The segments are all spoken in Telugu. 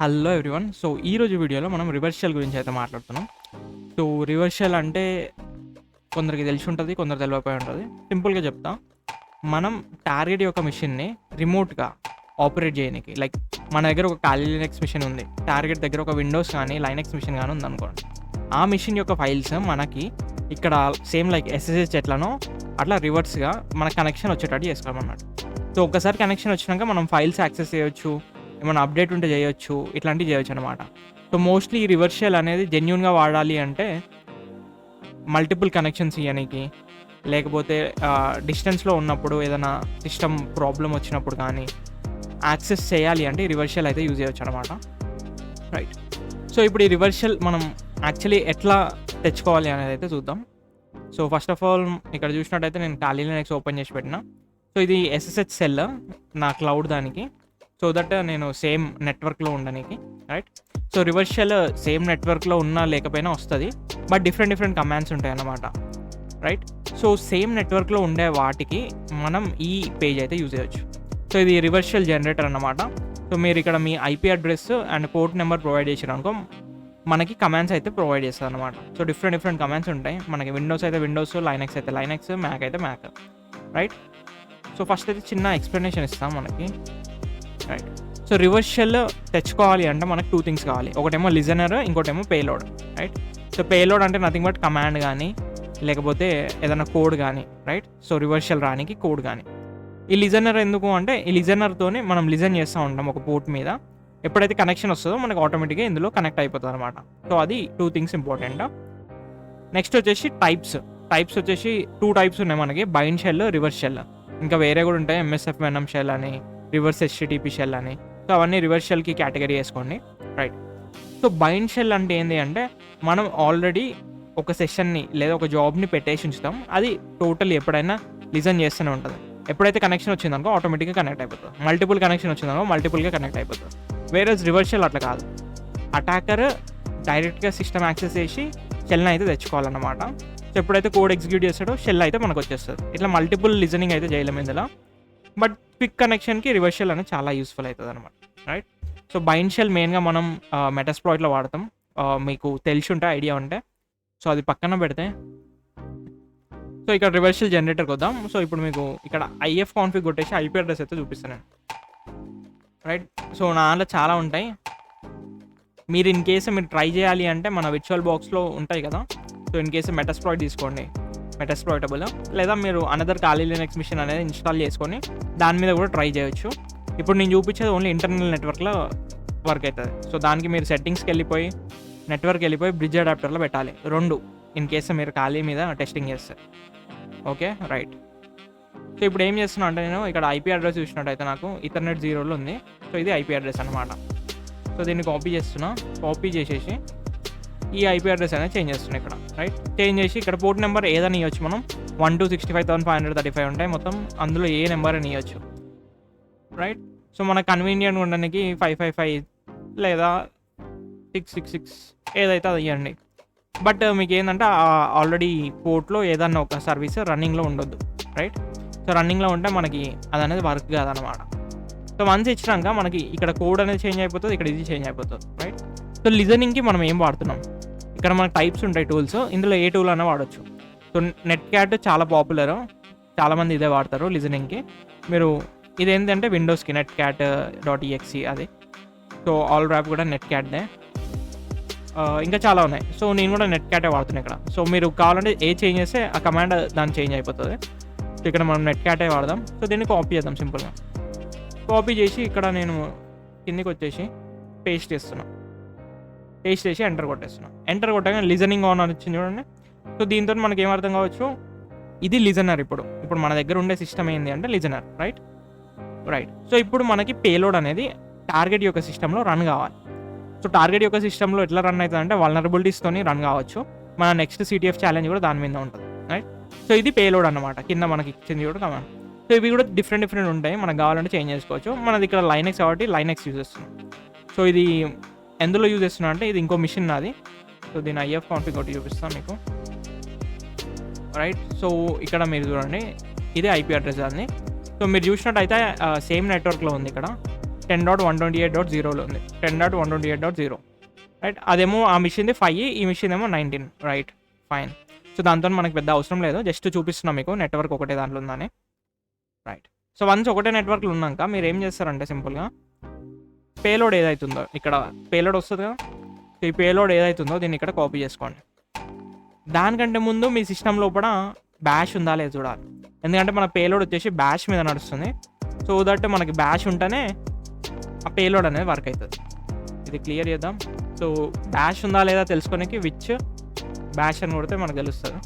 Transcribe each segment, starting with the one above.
Hello everyone. సో ఈరోజు వీడియోలో మనం రివర్స్ షెల్ గురించి అయితే మాట్లాడుతున్నాం. సో రివర్స్ షెల్ అంటే కొందరికి తెలిసి ఉంటుంది, కొందరు తెలియకపోయి ఉంటుంది. సింపుల్గా చెప్తా, మనం టార్గెట్ యొక్క మిషన్ని రిమోట్గా ఆపరేట్ చేయడానికి, లైక్ మన దగ్గర ఒక కాలీ లినక్స్ మిషన్ ఉంది, టార్గెట్ దగ్గర ఒక విండోస్ కానీ లైనక్స్ మిషన్ కానీ ఉందనుకోండి. ఆ మిషన్ యొక్క ఫైల్స్ మనకి ఇక్కడ సేమ్ లైక్ ఎస్ఎస్హెచ్ ఎట్లనో అట్లా రివర్స్గా మన కనెక్షన్ వచ్చేటట్టు చేసుకోమన్నట్టు. సో ఒక్కసారి కనెక్షన్ వచ్చినాక మనం ఫైల్స్ యాక్సెస్ చేయొచ్చు, ఏమైనా అప్డేట్ ఉంటే చేయొచ్చు, ఇట్లాంటివి చేయొచ్చు అనమాట. సో మోస్ట్లీ ఈ రివర్స్ షెల్ అనేది జెన్యూన్గా వాడాలి అంటే మల్టిపుల్ కనెక్షన్స్ ఇవ్వడానికి, లేకపోతే డిస్టెన్స్లో ఉన్నప్పుడు ఏదైనా సిస్టమ్ ప్రాబ్లం వచ్చినప్పుడు కానీ యాక్సెస్ చేయాలి అంటే ఈ రివర్స్ షెల్ అయితే యూజ్ చేయొచ్చు అనమాట. రైట్. సో ఇప్పుడు ఈ రివర్స్ షెల్ మనం యాక్చువల్లీ ఎట్లా తెచ్చుకోవాలి అనేది అయితే చూద్దాం. సో ఫస్ట్ ఆఫ్ ఆల్ ఇక్కడ చూసినట్టయితే నేను ఖాళీ లినక్స్ ఓపెన్ చేసి పెట్టిన. సో ఇది ఎస్ఎస్హెచ్ సెల్ నా క్లౌడ్ దానికి, సో దట్ నేను సేమ్ నెట్వర్క్లో ఉండడానికి. Right. So reverse shell same నెట్వర్క్లో ఉన్నా లేకపోయినా వస్తుంది, బట్ డిఫరెంట్ కమాండ్స్ ఉంటాయి అన్నమాట. రైట్. సో సేమ్ నెట్వర్క్లో ఉండే వాటికి మనం ఈ పేజ్ అయితే యూజ్ చేయొచ్చు. సో ఇది రివర్స్ షెల్ జనరేటర్ అన్నమాట. సో మీరు ఇక్కడ మీ IP address and port number provide చేసినారనుకో మనకి కమాండ్స్ అయితే ప్రొవైడ్ చేస్తారు అనమాట. సో డిఫరెంట్ కమాండ్స్ ఉంటాయి మనకి. విండోస్ అయితే విండోస్, లైనక్స్ అయితే లైనక్స్, మ్యాక్ అయితే మ్యాక్. రైట్. సో ఫస్ట్ అయితే చిన్న ఎక్స్ప్లెనేషన్ ఇస్తాం మనకి. రైట్. సో రివర్స్ షెల్ తెచ్చుకోవాలి అంటే మనకు టూ థింగ్స్ కావాలి. ఒకటేమో లిజనర్, ఇంకోటేమో పేలోడ్. రైట్. సో పేలోడ్ అంటే నథింగ్ బట్ కమాండ్ కానీ లేకపోతే ఏదైనా కోడ్ కానీ. రైట్. సో రివర్స్ షెల్ రానికి కోడ్ కానీ. ఈ లిజనర్ ఎందుకు అంటే ఈ లిజనర్తోనే మనం లిజన్ చేస్తూ ఉంటాం ఒక పోర్ట్ మీద. ఎప్పుడైతే కనెక్షన్ వస్తుందో మనకు ఆటోమేటిక్గా ఇందులో కనెక్ట్ అయిపోతుంది అనమాట. సో అది టూ థింగ్స్ ఇంపార్టెంట్. నెక్స్ట్ వచ్చేసి టైప్స్ వచ్చేసి టూ టైప్స్ ఉన్నాయి మనకి, బైండ్ షెల్, రివర్స్ షెల్. ఇంకా వేరే కూడా ఉంటాయి, ఎంఎస్ఎఫ్ వెనమ్ షెల్ అని, రివర్స్ హెచ్టిటిపి షెల్ అని. సో అవన్నీ రివర్స్ షెల్కి కేటగిరీ వేసుకోండి. రైట్. సో బైండ్ షెల్ అంటే ఏంటి అంటే మనం ఆల్రెడీ ఒక సెషన్ని లేదా ఒక జాబ్ని పెట్టేసి ఉంచుతాం, అది టోటల్ ఎప్పుడైనా లిజన్ చేస్తూనే ఉంటుంది. ఎప్పుడైతే కనెక్షన్ వచ్చిందనుకో ఆటోమేటిక్గా కనెక్ట్ అయిపోతుంది. మల్టిపుల్ కనెక్షన్ వచ్చిందనుకో మల్టిపుల్గా కనెక్ట్ అయిపోతుంది. వేరే రివర్స్ షెల్ అట్లా కాదు. అటాకర్ డైరెక్ట్గా సిస్టమ్ యాక్సెస్ చేసి షెల్ని అయితే తెచ్చుకోవాలన్నమాట. సో ఎప్పుడైతే కోడ్ ఎగ్జిక్యూట్ చేస్తాడో షెల్ అయితే మనకు వచ్చేస్తుంది. ఇట్లా మల్టిపుల్ లిజనింగ్ అయితే చేయలేము ఇందులో, బట్ క్విక్ కనెక్షన్కి రివర్స్ షెల్ అనేది చాలా యూస్ఫుల్ అవుతుంది అనమాట. రైట్. సో బైండ్ షెల్ మెయిన్గా మనం మెటాస్ప్లాయిట్లో వాడతాం. మీకు తెలిసి ఉంటే, ఐడియా ఉంటే. సో అది పక్కన పెడితే సో ఇక్కడ రివర్స్ షెల్ జనరేటర్కి వద్దాం. సో ఇప్పుడు మీకు ఇక్కడ ఐఎఫ్ కాన్ఫిగ్ కొట్టేసి ఐపీ అడ్రస్ అయితే చూపిస్తాను. రైట్. సో నా దాంట్లో చాలా ఉంటాయి. మీరు ఇన్ కేసు మీరు ట్రై చేయాలి అంటే మన విర్చువల్ బాక్స్లో ఉంటాయి కదా. సో ఇన్ కేసు మెటాస్ప్లాయిట్ తీసుకోండి, మెటాస్ప్లాయిటబుల్. లేదా మీరు అనదర్ ఖాళీ లినక్స్ మిషన్ అనేది ఇన్స్టాల్ చేసుకొని దాని మీద కూడా ట్రై చేయొచ్చు. ఇప్పుడు నేను చూపించేది ఓన్లీ ఇంటర్నల్ నెట్వర్క్లో వర్క్ అవుతుంది. సో దానికి మీరు సెట్టింగ్స్కి వెళ్ళిపోయి బ్రిడ్జ్ అడాప్టర్లో పెట్టాలి రెండు, ఇన్ కేసు మీరు ఖాళీ మీద టెస్టింగ్ చేస్తారు. ఓకే. రైట్. సో ఇప్పుడు ఏం చేస్తున్నా అంటే నేను ఇక్కడ ఐపీ అడ్రస్ చూసినట్టయితే నాకు ఈథర్నెట్ 0లో ఉంది. సో ఇది ఐపీ అడ్రస్ అనమాట. సో దీన్ని కాపీ చేసేసి ఈ ఐపీ అడ్రస్ అనేది చేంజ్ చేస్తున్నాను ఇక్కడ. రైట్. చేంజ్ చేసి ఇక్కడ పోర్ట్ నెంబర్ ఏదని ఇవ్వచ్చు మనం. 1265535 ఉంటాయి మొత్తం, అందులో ఏ నెంబర్ అని ఇవ్వచ్చు. రైట్. సో మనకు కన్వీనియంట్ ఉండడానికి 555 లేదా 666 ఏదైతే అది ఇవ్వండి. బట్ మీకు ఏంటంటే ఆల్రెడీ పోర్ట్లో ఏదన్నా ఒక సర్వీస్ రన్నింగ్లో ఉండొద్దు. రైట్. సో రన్నింగ్లో ఉంటే మనకి అది అనేది వర్క్ కాదనమాట. సో వన్స్ ఇచ్చినాక మనకి ఇక్కడ కోడ్ అనేది చేంజ్ అయిపోతుంది, ఇక్కడ ఇది చేంజ్ అయిపోతుంది. రైట్. సో లిజనింగ్కి మనం ఏం వాడుతున్నాం, ఇక్కడ మనకు టైప్స్ ఉంటాయి టూల్స్, ఇందులో ఏ టూల్ అయినా వాడచ్చు. సో నెట్ క్యాట్ చాలా పాపులర్, చాలామంది ఇదే వాడతారు లిజనింగ్కి. మీరు ఇదేంటంటే విండోస్కి netcat.exe అది. సో ఆల్ ర్యాప్ కూడా నెట్ క్యాట్దే. ఇంకా చాలా ఉన్నాయి. సో నేను కూడా నెట్ క్యాటే వాడుతున్నాను ఇక్కడ. సో మీరు కావాలంటే ఏ చేంజ్ చేస్తే ఆ కమాండ్ దాన్ని చేంజ్ అయిపోతుంది. సో ఇక్కడ మనం నెట్ క్యాటే వాడదాం. సో దీన్ని కాపీ చేద్దాం సింపుల్గా. కాపీ చేసి ఇక్కడ నేను కిందికి వచ్చేసి పేస్ట్ చేసి ఎంటర్ కొట్టేస్తున్నాను. ఎంటర్ కొట్టగానే లిజనింగ్ ఆన్ అని వచ్చింది చూడండి. సో దీంతో మనకి ఏమర్థం కావచ్చు, ఇది లిజనర్. ఇప్పుడు మన దగ్గర ఉండే సిస్టమ్ ఏంటి అంటే లిజనర్. రైట్. సో ఇప్పుడు మనకి పేలోడ్ అనేది టార్గెట్ యొక్క సిస్టంలో రన్ కావాలి. సో టార్గెట్ యొక్క సిస్టంలో ఎట్లా రన్ అవుతుంది అంటే వల్నరబిలిటీస్తోని రన్ కావచ్చు. మన నెక్స్ట్ సిటిఎఫ్ ఛాలెంజ్ కూడా దాని మీద ఉంటుంది. రైట్. సో ఇది పేలోడ్ అనమాట. కింద మనకి ఇచ్చింది కూడా కమాండ్. సో ఇవి కూడా డిఫరెంట్ ఉంటాయి, మనకు కావాలంటే చేంజ్ చేసుకోవచ్చు. మనది ఇక్కడ లైనక్స్ కాబట్టి లైనక్స్ యూజ్ చేస్తున్నాం. సో ఇది ఎందులో యూజ్ చేస్తున్నా అంటే ఇది ఇంకో మిషన్ నాది. సో దీని ఐఎఫ్ కాన్ఫిగ్ ఒకటి చూపిస్తాను మీకు. రైట్. సో ఇక్కడ మీరు చూడండి, ఇదే ఐపీ అడ్రస్ దాన్ని. సో మీరు చూసినట్టయితే సేమ్ నెట్వర్క్లో ఉంది ఇక్కడ. 10.128.0లో ఉంది, 10.128.0, రైట్. అదేమో ఆ మిషన్ది 5, ఈ మిషన్ ఏమో 19, రైట్, ఫైన్. సో దాంతో మనకు పెద్ద అవసరం లేదు, జస్ట్ చూపిస్తున్నాం మీకు నెట్వర్క్ ఒకటే దాంట్లో ఉందని, రైట్. సో వన్స్ ఒకటే నెట్వర్క్లో ఉన్నాక మీరు ఏం చేస్తారంటే సింపుల్గా పేలోడ్ ఏదైతుందో ఇక్కడ పేలోడ్ వస్తుంది కదా, ఈ పేలోడ్ ఏదైతుందో దీన్ని ఇక్కడ కాపీ చేసుకోండి. దానికంటే ముందు మీ సిస్టమ్ లోపల బ్యాష్ ఉందా లేదు చూడాలి, ఎందుకంటే మన పేలోడ్ వచ్చేసి బ్యాష్ మీద నడుస్తుంది. సో దట్ మనకి బ్యాష్ ఉంటేనే ఆ పేలోడ్ అనేది వర్క్ అవుతుంది. ఇది క్లియర్ చేద్దాం. సో బ్యాష్ ఉందా లేదా తెలుసుకోనికి విచ్ బ్యాష్ అని కొడితే మనకు తెలుస్తుంది.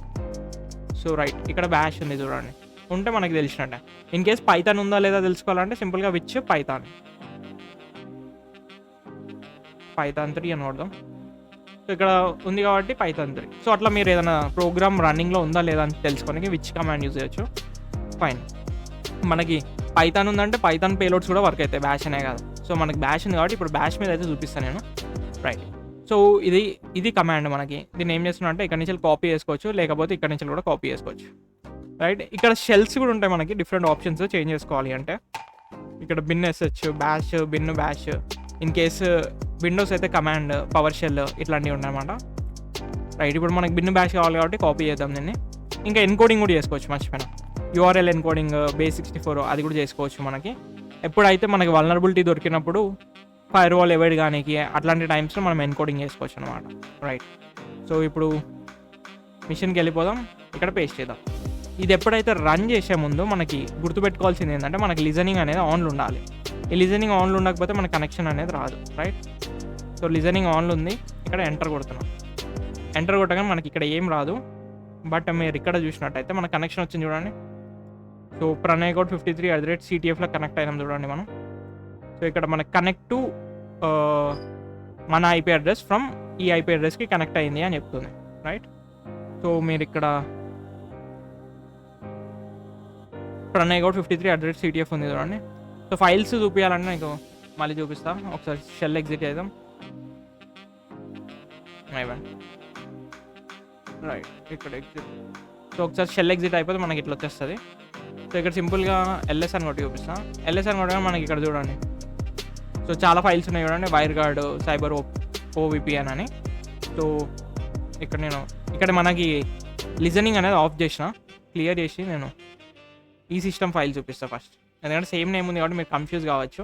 సో రైట్, ఇక్కడ బ్యాష్ ఉంది చూడండి, ఉంటే మనకి తెలిసినట్టే. ఇన్ కేస్ పైథాన్ ఉందా లేదా తెలుసుకోవాలంటే సింపుల్గా విచ్ పైథాన్ 3 అని కొడదాం. సో ఇక్కడ ఉంది కాబట్టి పైథాన్ 3. సో అట్లా మీరు ఏదైనా ప్రోగ్రామ్ రన్నింగ్లో ఉందా లేదా అని తెలుసుకోనికి విచ్ కమాండ్ యూజ్ చేయొచ్చు. ఫైన్, మనకి పైథాన్ ఉందంటే పైథాన్ పేలోడ్స్ కూడా వర్క్ అవుతాయి, బ్యాష్ అనే కాదు. సో మనకి బ్యాష్ ఉంది కాబట్టి ఇప్పుడు బ్యాష్ మీద అయితే చూపిస్తాను నేను, రైట్. సో ఇది కమాండ్ మనకి. దీన్ని ఏం చేస్తున్నా అంటే ఇక్కడ నుంచి కాపీ చేసుకోవచ్చు, లేకపోతే ఇక్కడ నుంచి కూడా కాపీ చేసుకోవచ్చు, రైట్. ఇక్కడ షెల్స్ కూడా ఉంటాయి మనకి, డిఫరెంట్ ఆప్షన్స్ చేంజ్ చేసుకోవాలి అంటే ఇక్కడ bin SH, bash, bin bash. In case Windows అయితే కమాండ్, పవర్ షెల్ ఇట్లాంటివి ఉన్నాయన్నమాట, రైట్. ఇప్పుడు మనకి బిన్ బ్యాష్ కావాలి కాబట్టి కాపీ చేద్దాం దీన్ని. ఇంకా ఎన్కోడింగ్ కూడా చేసుకోవచ్చు, మర్చిపోయినా. యూఆర్ఎల్ ఎన్కోడింగ్, base64 అది కూడా చేసుకోవచ్చు మనకి. ఎప్పుడైతే మనకి వల్నరబిలిటీ దొరికినప్పుడు ఫైర్ వాల్ అవాయిడ్ కానీ అట్లాంటి టైమ్స్లో మనం ఎన్కోడింగ్ చేసుకోవచ్చు అనమాట, రైట్. సో ఇప్పుడు మిషన్కి వెళ్ళిపోదాం, ఇక్కడ పేస్ట్ చేద్దాం. ఇది ఎప్పుడైతే రన్ చేసే ముందు మనకి గుర్తుపెట్టుకోవాల్సింది ఏంటంటే మనకి లిజనింగ్ అనేది ఆన్లో ఉండాలి. ఈ లిజనింగ్ ఆన్లో ఉండకపోతే మనకి కనెక్షన్ అనేది రాదు, రైట్. సో లిజనింగ్ ఆన్లో ఉంది, ఇక్కడ ఎంటర్ కొడుతున్నాం. ఎంటర్ కొట్టగానే మనకి ఇక్కడ ఏం రాదు, బట్ మీరు ఇక్కడ చూసినట్టయితే మన కనెక్షన్ వచ్చింది చూడండి. సో ప్రణయ్ గౌడ్ 53 @CTFలో కనెక్ట్ అయినాం చూడండి మనం. సో ఇక్కడ మనకి కనెక్ట్ టు మన ఐపీ అడ్రస్ ఫ్రమ్ ఈ ఐపీ అడ్రస్కి కనెక్ట్ అయింది అని చెప్తుంది, రైట్. సో మీరు ఇక్కడ ప్రణయ్ గౌడ్ 53 @CTF ఉంది చూడండి. సో ఫైల్స్ చూపించాలంటే నీకు మళ్ళీ చూపిస్తాం, ఒకసారి షెల్ ఎగ్జిట్ చేద్దాం, రైట్. ఇక్కడ ఎగ్జిట్. సో ఒకసారి షెల్ ఎగ్జిట్ అయిపోతే మనకి ఇట్లా వచ్చేస్తుంది. సో ఇక్కడ సింపుల్గా ఎల్ఎస్ అని కొట్టి చూపిస్తాం. ఎల్ఎస్ అని కొట్టగా మనకి ఇక్కడ చూడండి, సో చాలా ఫైల్స్ ఉన్నాయి చూడండి, వైర్ గార్డ్, సైబర్ ఓవిపిఎన్ అని. సో ఇక్కడ మనకి లిజనింగ్ అనేది ఆఫ్ చేసిన, క్లియర్ చేసి నేను ఈ సిస్టమ్ ఫైల్ చూపిస్తాను ఫస్ట్, ఎందుకంటే సేమ్ నేమ్ ఉంది కాబట్టి మీరు కన్ఫ్యూజ్ కావచ్చు.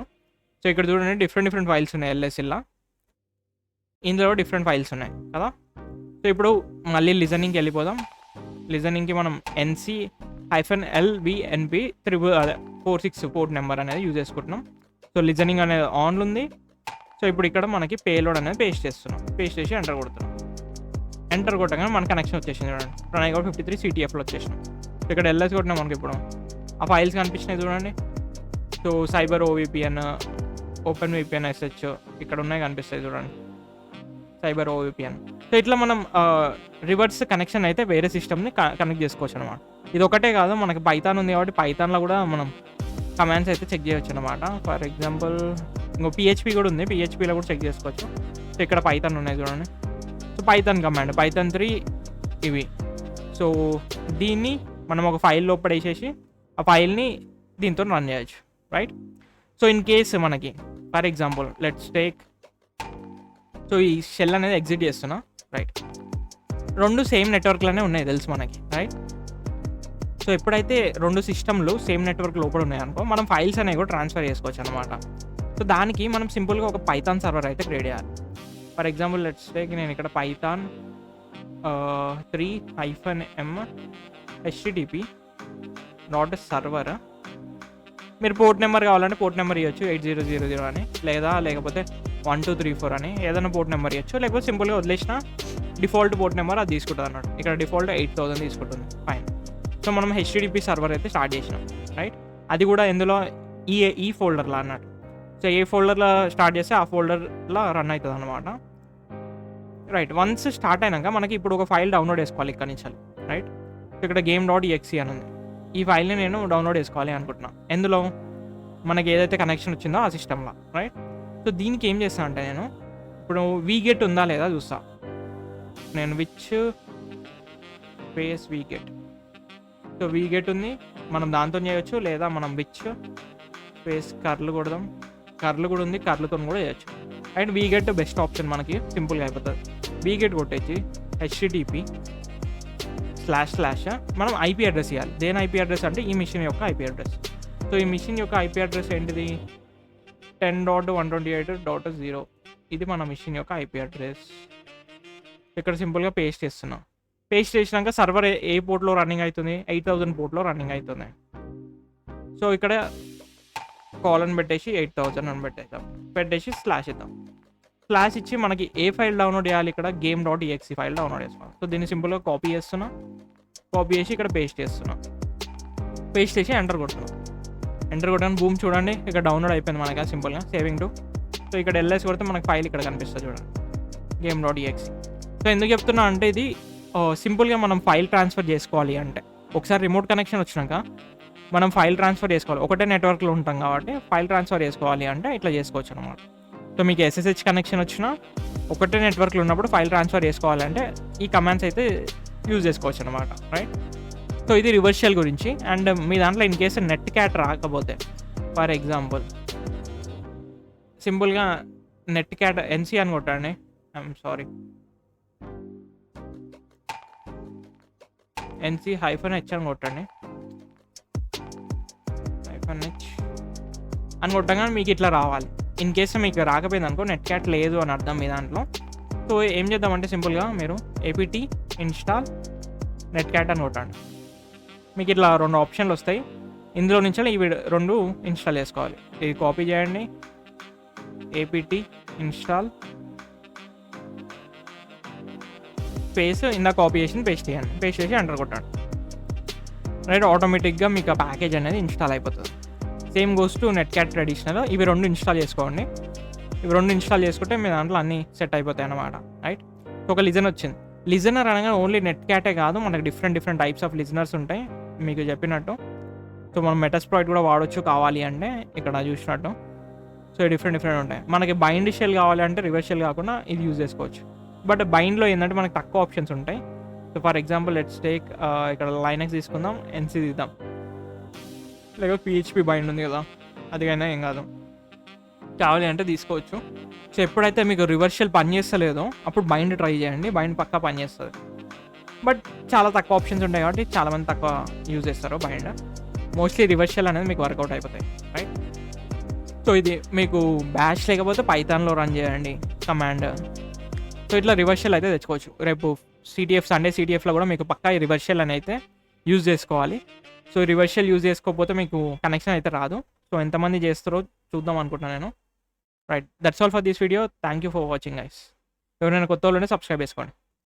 సో ఇక్కడ చూడండి డిఫరెంట్ ఫైల్స్ ఉన్నాయి ఎల్ఎస్ఎల్లా, ఇందులో డిఫరెంట్ ఫైల్స్ ఉన్నాయి కదా. సో ఇప్పుడు మళ్ళీ లిజనింగ్కి వెళ్ళిపోదాం. లిజనింగ్కి మనం NC-LVNP 46 పోర్ట్ నెంబర్ అనేది యూజ్ చేసుకుంటున్నాం. సో లిజనింగ్ అనేది ఆన్లో ఉంది. సో ఇప్పుడు ఇక్కడ మనకి పేలోడ్ అనేది పేస్ట్ చేస్తున్నాం, పేస్ట్ చేసి ఎంటర్ కొడుతున్నాం. ఎంటర్ కొట్టగానే మన కనెక్షన్ వచ్చేసింది చూడండి, ప్రణయ్ గౌడ్ 53 CTFలో వచ్చేసినాం. సో ఇక్కడ ఎల్ఎస్ కొట్టినాం, మనకి ఇప్పుడు ఆ ఫైల్స్ కనిపించినాయి చూడండి. So cyber OVPN, open VPN SH ఇక్కడ ఉన్నాయి కనిపిస్తాయి చూడండి, సైబర్ ఓవిపిఎన్. సో ఇట్లా మనం రివర్స్ కనెక్షన్ అయితే వేరే సిస్టమ్ని కనెక్ట్ చేసుకోవచ్చు అనమాట. ఇది ఒకటే కాదు, మనకి పైథాన్ ఉంది కాబట్టి పైథాన్లో కూడా మనం కమాండ్స్ అయితే చెక్ చేయవచ్చు అనమాట. ఫర్ ఎగ్జాంపుల్ ఇంకో PHP కూడా ఉంది, PHPలో కూడా చెక్ చేసుకోవచ్చు. సో ఇక్కడ పైథాన్ ఉన్నాయి చూడండి. సో పైథాన్ కమాండ్ పైథాన్ 3 ఇవి. సో దీన్ని మనం ఒక ఫైల్ లోపల వేసేసి ఆ ఫైల్ని దీంతో రన్ చేయొచ్చు, రైట్. సో ఇన్ కేస్ మనకి for example let's take, so ఈ షెల్ అనేది ఎగ్జిట్ చేస్తున్నా, రైట్. 2 సేమ్ నెట్వర్క్లోనే ఉన్నాయి తెలుసు మనకి, రైట్. సో ఎప్పుడైతే 2 సిస్టమ్లు సేమ్ నెట్వర్క్ లోపల ఉన్నాయనుకో మనం ఫైల్స్ అనేవి కూడా ట్రాన్స్ఫర్ చేసుకోవచ్చు అనమాట. సో దానికి మనం సింపుల్గా ఒక పైథాన్ సర్వర్ అయితే క్రియేట్ చేయాలి. ఫర్ ఎగ్జాంపుల్ లెట్స్ టేక్, నేను ఇక్కడ పైథాన్ 3-m http.server, మీరు పోర్ట్ నెంబర్ కావాలంటే పోర్ట్ నెంబర్ ఇవ్వచ్చు 8000 అని, లేకపోతే 1234 అని ఏదైనా పోర్ట్ నెంబర్ ఇవ్వచ్చు, లేకపోతే సింపుల్గా వదిలేసిన డిఫాల్ట్ పోర్ట్ నెంబర్ అది తీసుకుంటుంది అన్నట్టు. ఇక్కడ డిఫాల్ట్ 8000 తీసుకుంటుంది, ఫైన్. సో మనం HTTP సర్వర్ అయితే స్టార్ట్ చేసినాం, రైట్. అది కూడా ఎందులో ఈ ఫోల్డర్లో అన్నట్టు. సో ఏ ఫోల్డర్లో స్టార్ట్ చేస్తే ఆ ఫోల్డర్లో రన్ అవుతుంది అనమాట, రైట్. వన్స్ స్టార్ట్ అయినాక మనకి ఇప్పుడు ఒక ఫైల్ డౌన్లోడ్ చేసుకోవాలి ఇక్కడ నుంచి, రైట్. ఇక్కడ game.exe అని ఉంది, ఈ ఫైల్ని నేను డౌన్లోడ్ చేసుకోవాలి అనుకుంటున్నాను. ఎందులో మనకి ఏదైతే కనెక్షన్ వచ్చిందో ఆ సిస్టంలో, రైట్. సో దీనికి ఏం చేస్తాను అంటే నేను ఇప్పుడు వీగెట్ ఉందా లేదా చూస్తా. నేను విచ్ స్పేస్ వీగెట్, సో వీగెట్ ఉంది, మనం దాంతో చేయొచ్చు, లేదా మనం విచ్ స్పేస్ కర్లు కొడదాం, కర్ల్ కూడా ఉంది, కర్లతో కూడా చేయొచ్చు. And we get best option, మనకి సింపుల్గా అయిపోతుంది. వీ గెట్ కొట్టేసి http // మనం ఐపీ అడ్రస్ ఇవ్వాలి. దేని ఐపీ అడ్రస్ అంటే ఈ మిషన్ యొక్క ఐపీ అడ్రస్. సో ఈ మిషన్ యొక్క ఐపీ అడ్రస్ ఏంటిది 10.128.0. ఇది మన మిషన్ యొక్క ఐపీ అడ్రస్. ఇక్కడ సింపుల్గా పేస్ట్ చేస్తున్నాం. పేస్ట్ చేసినాక సర్వర్ ఏ పోర్ట్లో రన్నింగ్ అవుతుంది, 8000 పోర్ట్లో రన్నింగ్ అవుతుంది. సో ఇక్కడ కాలన్ పెట్టేసి 8000 అని పెట్టేసి స్లాష్ ఇద్దాం. స్లాష్ ఇచ్చి మనకి ఏ ఫైల్ డౌన్లోడ్ చేయాలి, ఇక్కడ game.exe ఫైల్ డౌన్లోడ్ చేసుకోవాలి. సో దీన్ని సింపుల్గా కాపీ చేస్తున్నా, కాపీ చేసి ఇక్కడ పేస్ట్ చేస్తున్నా, పేస్ట్ చేసి ఎంటర్ కొడుతున్నాం. ఎంటర్ కొట్టడానికి బూమ్ చూడండి ఇక్కడ డౌన్లోడ్ అయిపోయింది మనకి సింపుల్గా సేవింగ్ టు. సో ఇక్కడ ఎల్ఎస్ కొడితే మనకి ఫైల్ ఇక్కడ కనిపిస్తుంది చూడండి, game.exe. సో ఎందుకు చెప్తున్నా అంటే ఇది సింపుల్గా మనం ఫైల్ ట్రాన్స్ఫర్ చేసుకోవాలి అంటే, ఒకసారి రిమోట్ కనెక్షన్ వచ్చినాక మనం ఫైల్ ట్రాన్స్ఫర్ చేసుకోవాలి. ఒకటే నెట్వర్క్లో ఉంటాం కాబట్టి ఫైల్ ట్రాన్స్ఫర్ చేసుకోవాలి అంటే ఇట్లా చేసుకోవచ్చు అనమాట. సో మీకు SSH కనెక్షన్ వచ్చినా ఒకటే నెట్వర్క్లో ఉన్నప్పుడు ఫైల్ ట్రాన్స్ఫర్ చేసుకోవాలంటే ఈ కమాండ్స్ అయితే యూజ్ చేసుకోవచ్చు అనమాట, రైట్. సో ఇది రివర్స్ షెల్ గురించి. అండ్ మీ దాంట్లో ఇన్ కేసు నెట్ క్యాట్ రాకపోతే, ఫర్ ఎగ్జాంపుల్ సింపుల్గా నెట్ క్యాట్ NC అని కొట్టండి, ఐఎమ్ సారీ NC-H అని కొట్టండి, -H అని కొట్టగానే మీకు ఇట్లా రావాలి. ఇన్ కేసు మీకు రాకపోయింది అనుకో, నెట్ క్యాట్ లేదు అని అర్థం మీ దాంట్లో. సో ఏం చేద్దామంటే సింపుల్గా మీరు apt install netcat అని కొట్టండి. మీకు ఇట్లా 2 ఆప్షన్లు వస్తాయి. ఇందులో నుంచి ఇవి 2 ఇన్స్టాల్ చేసుకోవాలి. ఇది కాపీ చేయండి, apt install స్పేస్ ఇందా కాపీ చేసి పేస్ట్ చేయండి, పేస్ట్ చేసి ఎంటర్ కొట్టండి, రైట్. ఆటోమేటిక్గా మీకు ఆ ప్యాకేజ్ అనేది ఇన్స్టాల్ అయిపోతుంది. Same goes to net cat traditional. ఇవి 2 ఇన్స్టాల్ చేసుకోండి. ఇవి 2 ఇన్స్టాల్ చేసుకుంటే మీ దాంట్లో అన్నీ సెట్ అయిపోతాయి అన్నమాట, రైట్. సో ఒక లిజనర్ వచ్చింది. లిజనర్ అనగా ఓన్లీ నెట్ క్యాటే కాదు, మనకి డిఫరెంట్ టైప్స్ ఆఫ్ లిజనర్స్ ఉంటాయి మీకు చెప్పినట్టు. సో మనం మెటాస్ప్లాయిట్ కూడా వాడచ్చు కావాలి అంటే, ఇక్కడ చూసినట్టు. సో డిఫరెంట్ ఉంటాయి. మనకి బైండ్ షెల్ కావాలి అంటే రివర్స్ షెల్ కాకుండా ఇది యూజ్ చేసుకోవచ్చు. బట్ బైండ్లో ఏంటంటే మనకు తక్కువ ఆప్షన్స్ ఉంటాయి. So for example let's take ఇక్కడ లైనక్స్ తీసుకుందాం, NC తీద్దాం, లేకపోతే PHP బైండ్ ఉంది కదా, అదికైనా ఏం కాదు, కావాలి అంటే తీసుకోవచ్చు. సో ఎప్పుడైతే మీకు రివర్షల్ పని చేస్తలేదో అప్పుడు బైండ్ ట్రై చేయండి, బైండ్ పక్కా పని చేస్తుంది. బట్ చాలా తక్కువ ఆప్షన్స్ ఉంటాయి కాబట్టి చాలామంది తక్కువ యూజ్ చేస్తారు బైండ్. మోస్ట్లీ రివర్షల్ అనేది మీకు వర్కౌట్ అయిపోతాయి, రైట్. సో ఇది మీకు బ్యాష్ లేకపోతే పైథాన్లో రన్ చేయండి కమాండ్. సో ఇట్లా రివర్షల్ అయితే తెచ్చుకోవచ్చు. రేపు సండే CTFలో కూడా మీకు పక్కా ఈ రివర్షల్ అని అయితే యూజ్ చేసుకోవాలి. సో రివర్షల్ యూజ్ చేసుకోకపోతే మీకు కనెక్షన్ అయితే రాదు. సో ఎంతమంది చేస్తారో చూద్దాం అనుకుంటున్నాను నేను, right. That's all for this video. Thank you for watching guys. ఎవరైనా కొత్త వాళ్ళు ఉంటే సబ్స్క్రైబ్ చేసుకోండి.